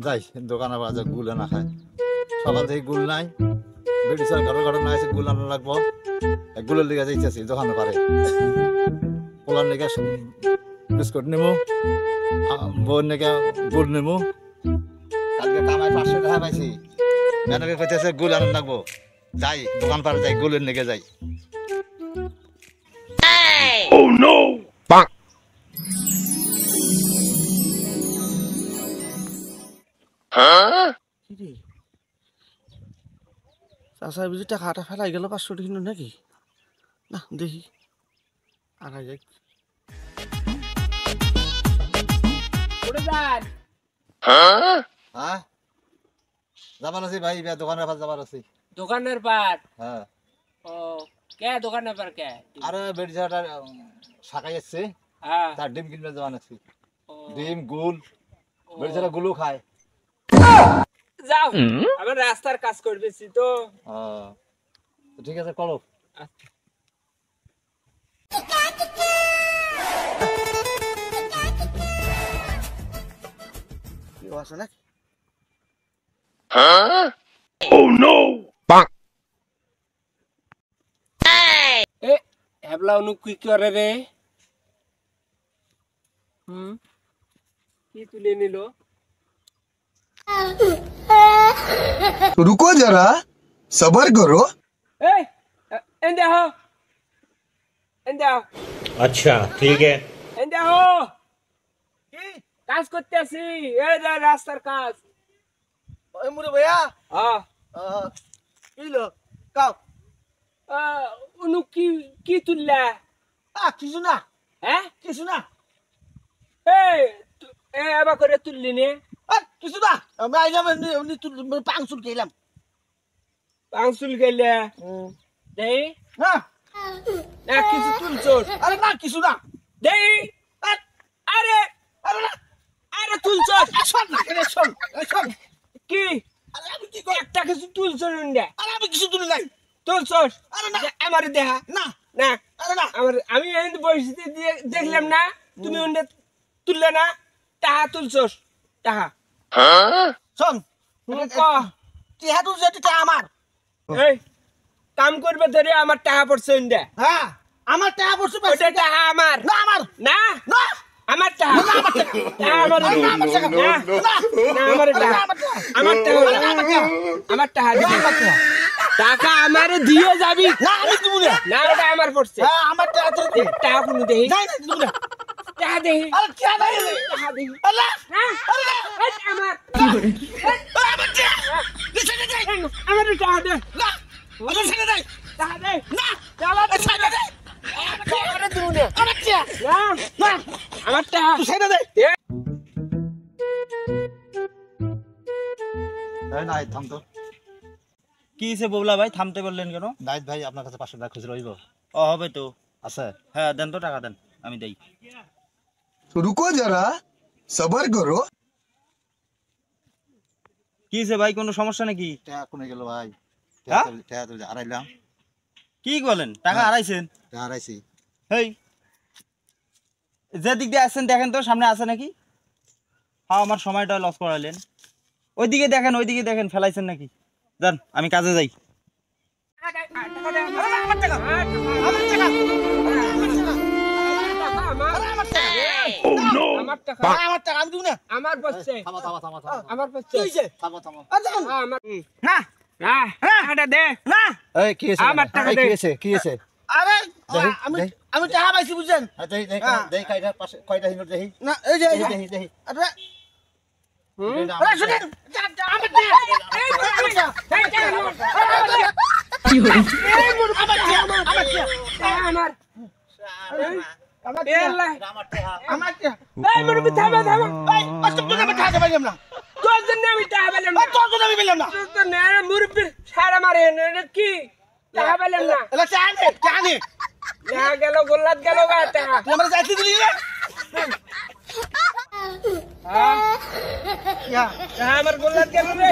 যাই দোকানে বাজার গুল না খায় সকাল থেকে গুল নাই ব্রিটিশের ঘরে ঘরে না আছে গুল আনা লাগবো গুলের লিগে যাইতেছি দোকানে পারে পোলার লিগে বিস্কুট নেবো বোন লিগে গুড় নেবো কালকে কামাই 500 টাকা পাইছি ম্যাডামকে কইতেছে গুল আনা লাগবো যাই দোকান পারে যাই গুলের লিগে যাই Oh no! Bang! Huh? চাচা বুঝি টাকাটা ফেলাই গেল 500 টাকা নাকি না দেখি আগাই যাই Huh? হ্যাঁ যাবার আছি ভাই দোকানের পাশে যাবার আছি দোকানের পার হ্যাঁ ও কে দোকানের পার কে আরে বেড়িছাটা শাখাই আসছে হ্যাঁ তার ডিম কিনবে যাবার আছি ডিম গুল বেড়িছাটা গুলো খায় যাও আমার রাস্তার কাজ করবেছি তো ঠিক আছে করো কি আছে না Huh? Oh no! Bang! এ হেবলা অনু কি করে রে কি তুলে নিল रुको जरा सबर करो এই এন্ডে হো अच्छा ठीक है এন্ডে হো কি কাজ করতেছি এই যে রাস্তার কাজ ওই মুরে ভাইয়া হ্যাঁ কিলো কাও অনু কি তুললা কিছু না হ্যাঁ কিছু না এই এবার করে তুললি নে কিছু না আমি আইলাম এমনি পাংচুল খেলাম পাংসুল গেলে দেই না না কিছু তুলছোস আরে না কিছু না দেই আরে আরে না আরে তুলছোস শোন না শোন শোন কি আরে আমি কি করি একটা কিছু তুলছোস না আরে আমি কিছু তুলি নাই তুলছোস আরে না আমার দেখা না না আরে না আমি এই বসে দেখলাম না তুমি ওন্ডে তুললে না টাহা তুলছোস টাহা Huh? শোন ক চেহারা যেটা আমার এই কাম করবে ধরে আমার টাহা পড়ছে ওন্ডে হ্যাঁ আমার টাকা পড়ছে ওটা টাহা আমার না আমার না না আমার টাহা না আমার টাকা টাহা আমার না আমার টাকা না না আমার টাহা আমার টাহা আমার টাহা দিবি টাকা আমারে দিয়ে যাবি না আমি দিব না না ওটা আমার পড়ছে হ্যাঁ আমার টাকা তো টাকা কোনো দেই নাই না দিব না টাকা দেই আরে কি নাই টাকা দেই আল্লাহ না আরে না এই আমার আমার টাকা ছেড়ে দে আমার টাকা দে না আরে ছেড়ে দে টাকা দে না টাকা দে ছেড়ে দে টাকা দিবো না আমার টাকা না না আমার টাকা ছেড়ে দে নাই থাম তো কি হয়েছে ববলা ভাই থামতে বললেন কেন নাইত ভাই আপনার কাছে 500 টাকা খুচরো হইব ও হবে তো আছে হ্যাঁ দেন তো টাকা দেন আমি দেই रुको जरा सबर करो কি হয়েছে ভাই কোনো সমস্যা নাকি টাকা কমে গেল ভাই হ্যাঁ? টাকা তো আড়াইলাম কি বলেন টাকা হারাইছেন টাকা হারাইছি হেই যে দিক দিয়ে আসছেন দেখেন তো সামনে আছে নাকি হ্যাঁ আমার সময়টা লস করালেন ওইদিকে দেখেন ফেলাইছেন নাকি যান আমি কাজে যাই আমার টাকা আমার টাকা Oh no! আমার টাকা আমার টাকা আমি দিব না আমার পড়ছে থামো থামো থামো থামো আমার কি পড়ছে হইছে থামো থামো আরে আমার না না টাকাটা দে না এই কি হইছে আমার টাকা এই দে। কি হইছে আরে দেখি, আমি দেখি। আমি টাকা পাইছি বুঝছেন দেই দেই হ্যাঁ। দেই কয়টা পাশে কয়টা হিন্দু দেই না এই যে দেই দেই আরে আরে শুনেন আমার টাকা কি হলো আমার আমার এলা আমার টাকা আমার টাকা এই মুরবি থামা এই কষ্ট করে আমি টাকা পাইলাম না তোর জন্য আমি টাকা পেলাম না তোর জন্য আমি পেলাম না তোর জন্য মুরবি সারা মারে কি টাকা পেলাম না এলা চানে টাকা গেল গোল্লাত গেল গা টাকা তুই আমার যাইতে দিলি না টাকা আমার গোল্লাত গেল রে